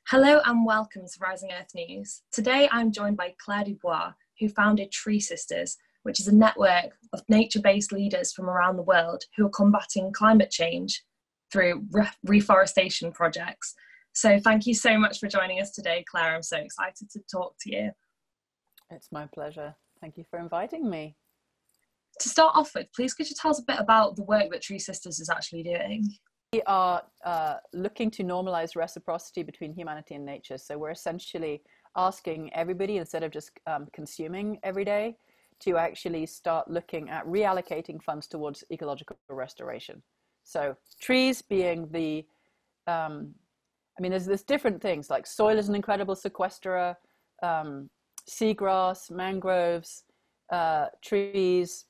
Hello and welcome to Rising Earth News. Today I'm joined by Clare DuBois, who founded TreeSisters, which is a network of nature-based leaders from around the world who are combating climate change through reforestation projects. So thank you so much for joining us today, Clare. I'm so excited to talk to you. It's my pleasure. Thank you for inviting me. To start off with, please could you tell us a bit about the work that TreeSisters is actually doing? We are looking to normalize reciprocity between humanity and nature. So we're essentially asking everybody, instead of just consuming every day, to actually start looking at reallocating funds towards ecological restoration. So trees being the, there's different things, like soil is an incredible sequesterer, seagrass, mangroves, trees.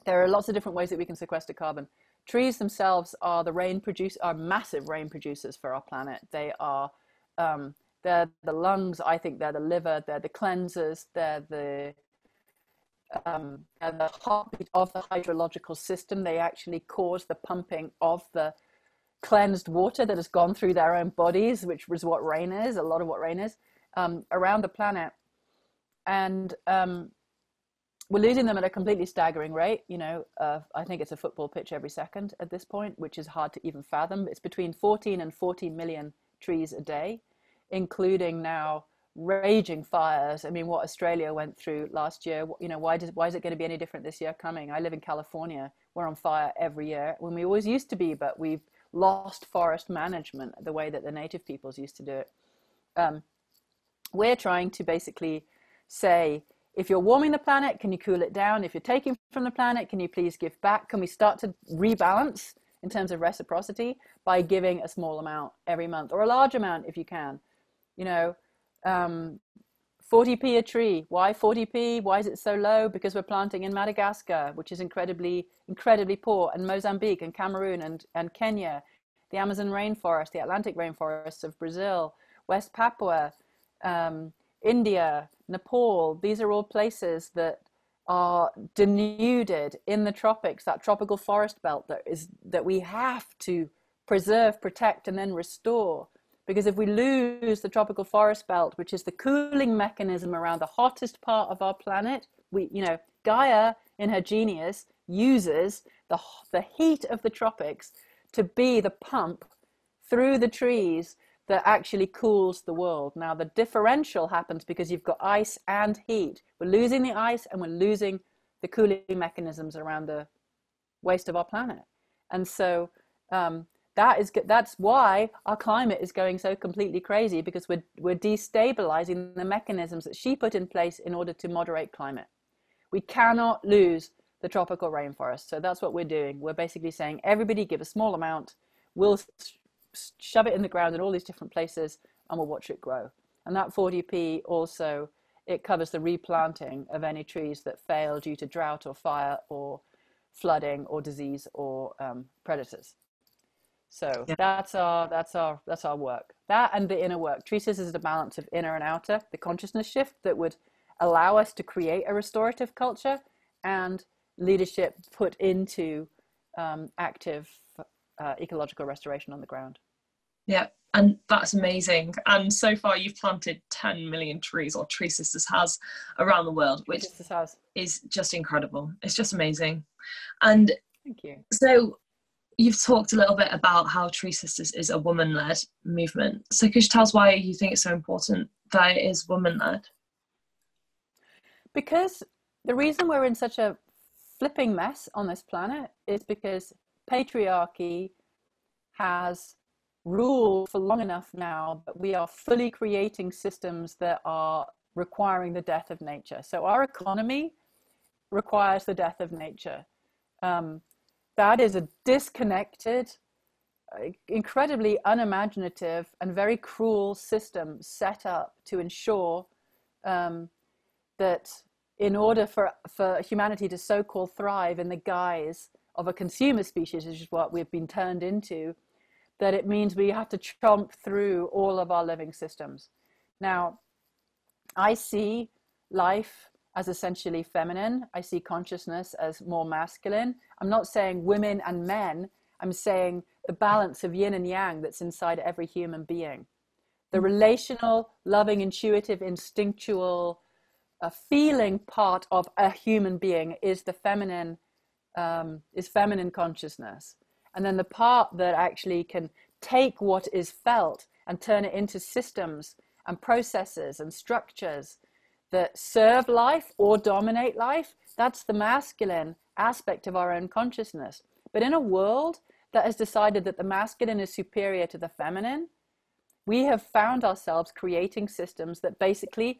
There are lots of different ways that we can sequester carbon. Trees themselves are are massive rain producers for our planet. They are, they're the lungs, I think they're the liver, they're the cleansers, they're the heartbeat of the hydrological system. They actually cause the pumping of the cleansed water that has gone through their own bodies, which is what rain is, a lot of what rain is, around the planet. And we're losing them at a completely staggering rate. I think it's a football pitch every second at this point, which is hard to even fathom. It's between 14 and 40 million trees a day, including now raging fires. I mean, what Australia went through last year, why is it going to be any different this year coming? I live in California. We're on fire every year, when we always used to be, but we've lost forest management the way that the native peoples used to do it. We're trying to basically say, if you're warming the planet, can you cool it down? If you're taking from the planet, can you please give back? Can we start to rebalance in terms of reciprocity by giving a small amount every month, or a large amount if you can? 40p a tree. Why 40p? Why is it so low? Because we're planting in Madagascar, which is incredibly, incredibly poor, and Mozambique and Cameroon and Kenya, the Amazon rainforest, the Atlantic rainforests of Brazil, West Papua, India, Nepal. These are all places that are denuded in the tropics, that tropical forest belt that we have to preserve, protect, and then restore. Because if we lose the tropical forest belt, which is the cooling mechanism around the hottest part of our planet, Gaia, in her genius, uses the heat of the tropics to be the pump through the trees that actually cools the world. Now, the differential happens because you've got ice and heat. We're losing the ice and we're losing the cooling mechanisms around the waste of our planet. And so that's why our climate is going so completely crazy, because we're destabilizing the mechanisms that she put in place in order to moderate climate. We cannot lose the tropical rainforest. So that's what we're doing. We're basically saying, everybody give a small amount. We'll shove it in the ground in all these different places, and we'll watch it grow. And that 40p also, it covers the replanting of any trees that fail due to drought or fire or flooding or disease or predators. So yeah, that's our work. That and the inner work. TreeSisters is the balance of inner and outer, the consciousness shift that would allow us to create a restorative culture, and leadership put into active ecological restoration on the ground. Yeah, and that's amazing. And so far you've planted 10 million trees, or TreeSisters has, around the world, which is just incredible. It's just amazing. And thank you. So you've talked a little bit about how TreeSisters is a woman-led movement. So could you tell us why you think it's so important that it is woman-led? Because the reason we're in such a flipping mess on this planet is because patriarchy has ruled for long enough now that we are fully creating systems that are requiring the death of nature. So our economy requires the death of nature. That is a disconnected, incredibly unimaginative and very cruel system set up to ensure that in order for humanity to so-called thrive in the guise of a consumer species, which is what we've been turned into, that it means we have to chomp through all of our living systems. Now, I see life as essentially feminine. I see consciousness as more masculine. I'm not saying women and men. I'm saying the balance of yin and yang that's inside every human being. The relational, loving, intuitive, instinctual, feeling part of a human being is the feminine, is feminine consciousness. And then the part that actually can take what is felt and turn it into systems and processes and structures that serve life or dominate life, that's the masculine aspect of our own consciousness. But in a world that has decided that the masculine is superior to the feminine, we have found ourselves creating systems that basically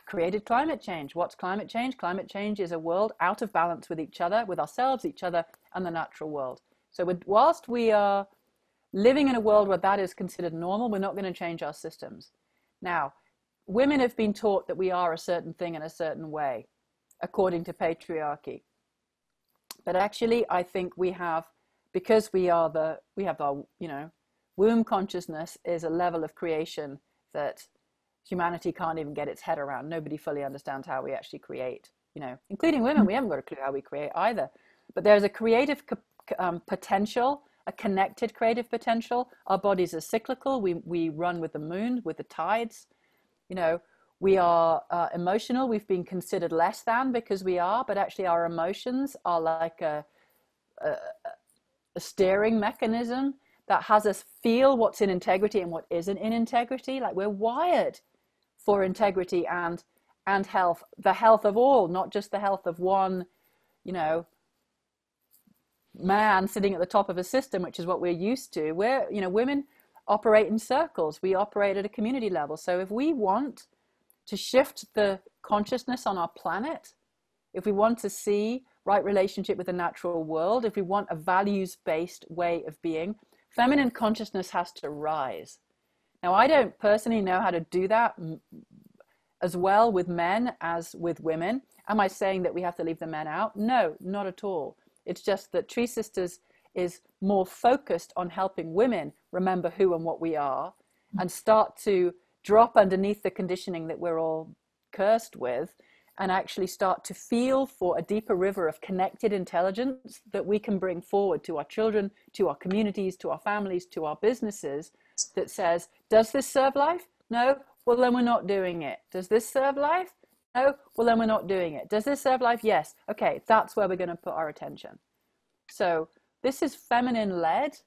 created climate change. What's climate change? Climate change is a world out of balance with each other, with ourselves, each other, and the natural world. So whilst we are living in a world where that is considered normal, we're not going to change our systems. Now, women have been taught that we are a certain thing in a certain way, according to patriarchy. But actually, I think we have, because we have our, womb consciousness is a level of creation that humanity can't even get its head around. Nobody fully understands how we actually create, including women. We haven't got a clue how we create either. But there's a creative potential, a connected creative potential. Our bodies are cyclical. We run with the moon, with the tides. We are emotional. We've been considered less than because we are, but actually our emotions are like a steering mechanism that has us feel what's in integrity and what isn't in integrity. Like we're wired for integrity and health, the health of all, not just the health of one, man sitting at the top of a system, which is what we're used to. Women operate in circles. We operate at a community level. So if we want to shift the consciousness on our planet, if we want to see right relationship with the natural world, if we want a values-based way of being, feminine consciousness has to rise. Now, I don't personally know how to do that as well with men as with women. Am I saying that we have to leave the men out? No, not at all. It's just that TreeSisters is more focused on helping women remember who and what we are and start to drop underneath the conditioning that we're all cursed with and actually start to feel for a deeper river of connected intelligence that we can bring forward to our children, to our communities, to our families, to our businesses, that says, does this serve life? No? Well, then we're not doing it. Does this serve life? No? Well, then we're not doing it. Does this serve life? Yes. Okay, that's where we're going to put our attention. So this is feminine led.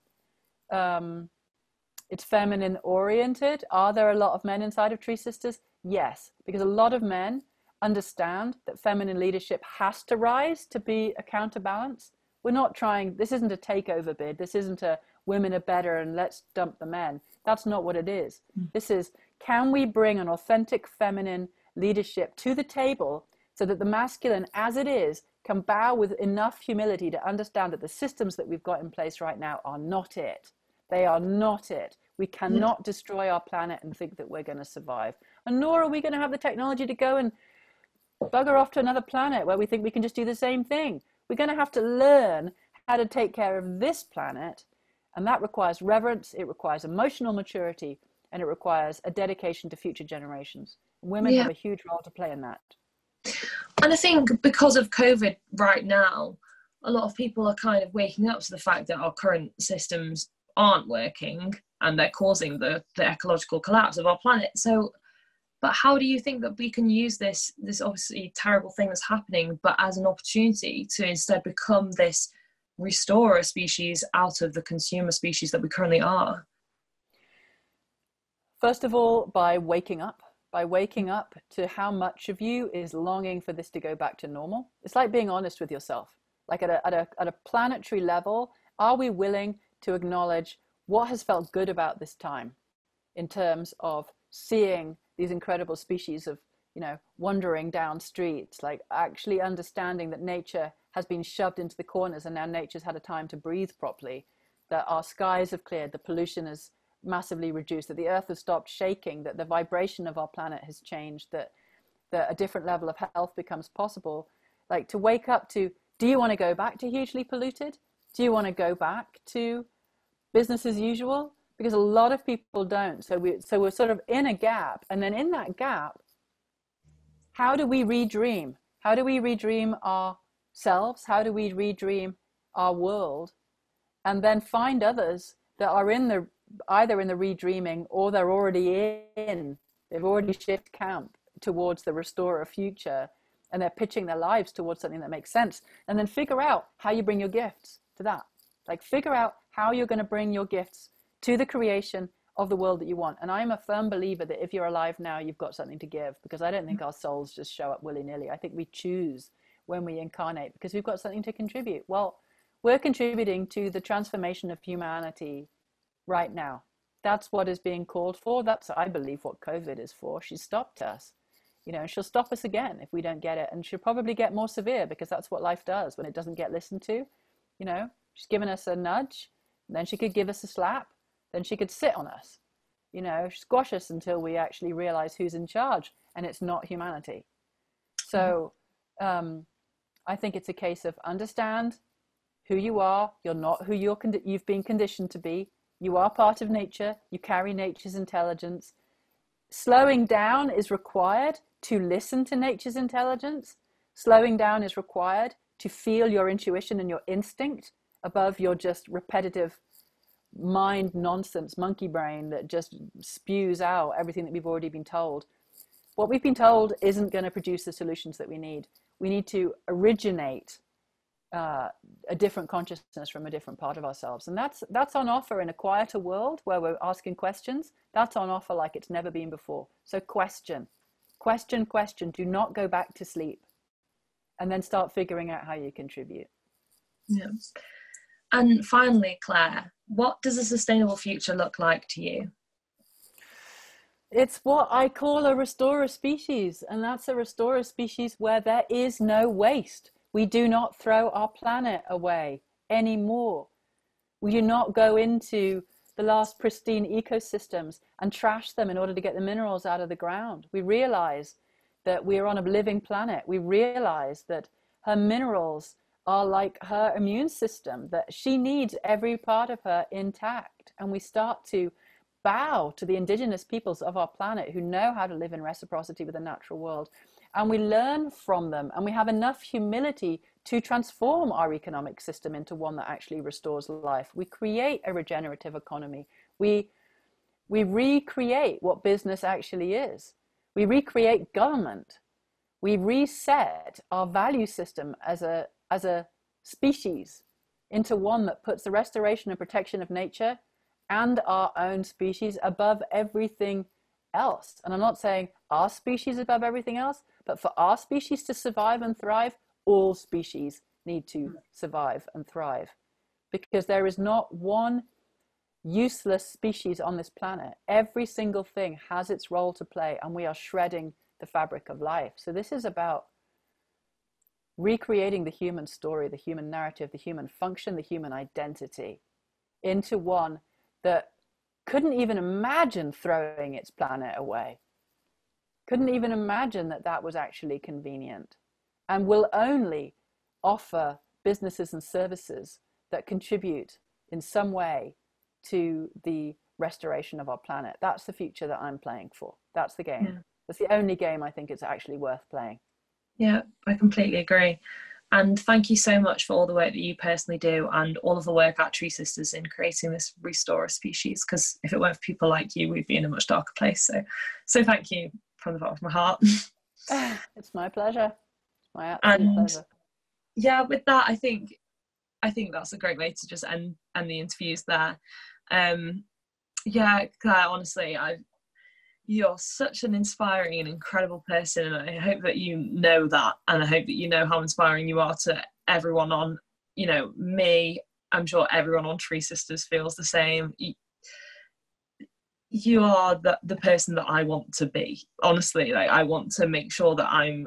It's feminine oriented. Are there a lot of men inside of TreeSisters? Yes, because a lot of men understand that feminine leadership has to rise to be a counterbalance. We're not trying, this isn't a takeover bid. This isn't a women are better and let's dump the men. That's not what it is. This is, can we bring an authentic feminine leadership to the table so that the masculine as it is can bow with enough humility to understand that the systems that we've got in place right now are not it. They are not it. We cannot destroy our planet and think that we're going to survive. And nor are we going to have the technology to go and bugger off to another planet where we think we can just do the same thing. We're going to have to learn how to take care of this planet. And that requires reverence, it requires emotional maturity, and it requires a dedication to future generations. Women have a huge role to play in that. And I think because of COVID right now, a lot of people are kind of waking up to the fact that our current systems aren't working and they're causing the ecological collapse of our planet. So, but how do you think that we can use this obviously terrible thing that's happening, but as an opportunity to instead become this restorer species out of the consumer species that we currently are? First of all, by waking up to how much of you is longing for this to go back to normal. It's like being honest with yourself. Like at a planetary level, are we willing to acknowledge what has felt good about this time in terms of seeing these incredible species of, wandering down streets, like actually understanding that nature has been shoved into the corners and now nature's had a time to breathe properly, that our skies have cleared, the pollution has massively reduced, that the earth has stopped shaking, that the vibration of our planet has changed, that a different level of health becomes possible. Like to wake up to, do you want to go back to hugely polluted? Do you want to go back to business as usual? Because a lot of people don't. So we're sort of in a gap. And then in that gap, how do we redream? How do we redream ourselves? How do we redream our world? and then find others that are either in the redreaming, or they've already shifted camp towards the restorer future, and they're pitching their lives towards something that makes sense. And then figure out how you bring your gifts to that. Like, figure out how you're going to bring your gifts to the creation of the world that you want. And I'm a firm believer that if you're alive now, you've got something to give, because I don't think our souls just show up willy-nilly. I think we choose when we incarnate because we've got something to contribute. Well, we're contributing to the transformation of humanity right now. That's what is being called for. That's, I believe, what COVID is for. She stopped us, you know, and she'll stop us again if we don't get it. And she'll probably get more severe, because that's what life does when it doesn't get listened to. You know, she's given us a nudge, then she could give us a slap, then she could sit on us, you know, squash us until we actually realize who's in charge, and it's not humanity. So I think it's a case of understand who you are. You're not who you've been conditioned to be. You are part of nature. You carry nature's intelligence. Slowing down is required to listen to nature's intelligence. Slowing down is required to feel your intuition and your instinct above your just repetitive mind nonsense monkey brain that just spews out everything that we've already been told. What we've been told isn't going to produce the solutions that we need. We need to originate a different consciousness from a different part of ourselves. And that's on offer in a quieter world where we're asking questions. That's on offer like it's never been before. So question. Do not go back to sleep. And then start figuring out how you contribute. Yeah. And finally, Claire, what does a sustainable future look like to you? It's what I call a restorer species, and that's a restorer species where there is no waste. We do not throw our planet away anymore. We do not go into the last pristine ecosystems and trash them in order to get the minerals out of the ground. We realize that we are on a living planet. We realize that her minerals are like her immune system, that she needs every part of her intact. And we start to bow to the indigenous peoples of our planet who know how to live in reciprocity with the natural world. And we learn from them, and we have enough humility to transform our economic system into one that actually restores life. We create a regenerative economy. We recreate what business actually is. We recreate government. We reset our value system as a species into one that puts the restoration and protection of nature and our own species above everything else. And I'm not saying our species above everything else, but for our species to survive and thrive, all species need to survive and thrive, because there is not one useless species on this planet. Every single thing has its role to play, and we are shredding the fabric of life. So this is about recreating the human story, the human narrative, the human function, the human identity into one that couldn't even imagine throwing its planet away, couldn't even imagine that that was actually convenient, and will only offer businesses and services that contribute in some way to the restoration of our planet. That's the future that I'm playing for. That's the game. Yeah. That's the only game I think it's actually worth playing. Yeah, I completely agree. And thank you so much for all the work that you personally do and all of the work at TreeSisters in creating this restorer species, because if it weren't for people like you, we'd be in a much darker place. So thank you from the bottom of my heart. It's my pleasure. It's my absolute pleasure. Yeah, with that, I think that's a great way to just end the interviews there. Yeah, Claire, honestly, you're such an inspiring and incredible person, and I hope that you know that, and I hope that you know how inspiring you are to everyone on, you know, me. I'm sure everyone on TreeSisters feels the same. You are the person that I want to be. Honestly, like, I want to make sure that I'm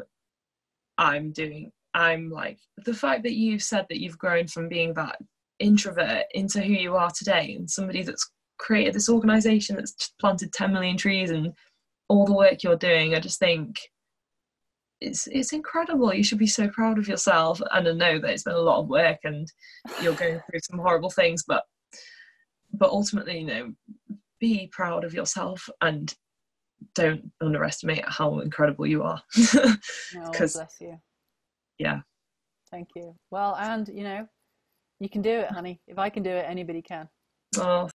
like, the fact that you've said that you've grown from being that introvert into who you are today, and somebody that's created this organization that's planted 10 million trees, and all the work you're doing, I just think it's incredible. You should be so proud of yourself, and I know that it's been a lot of work and you're going through some horrible things, but ultimately, you know, be proud of yourself and don't underestimate how incredible you are. No, bless you. Yeah, thank you. Well, and you know, You can do it, honey. If I can do it, anybody can. Oh,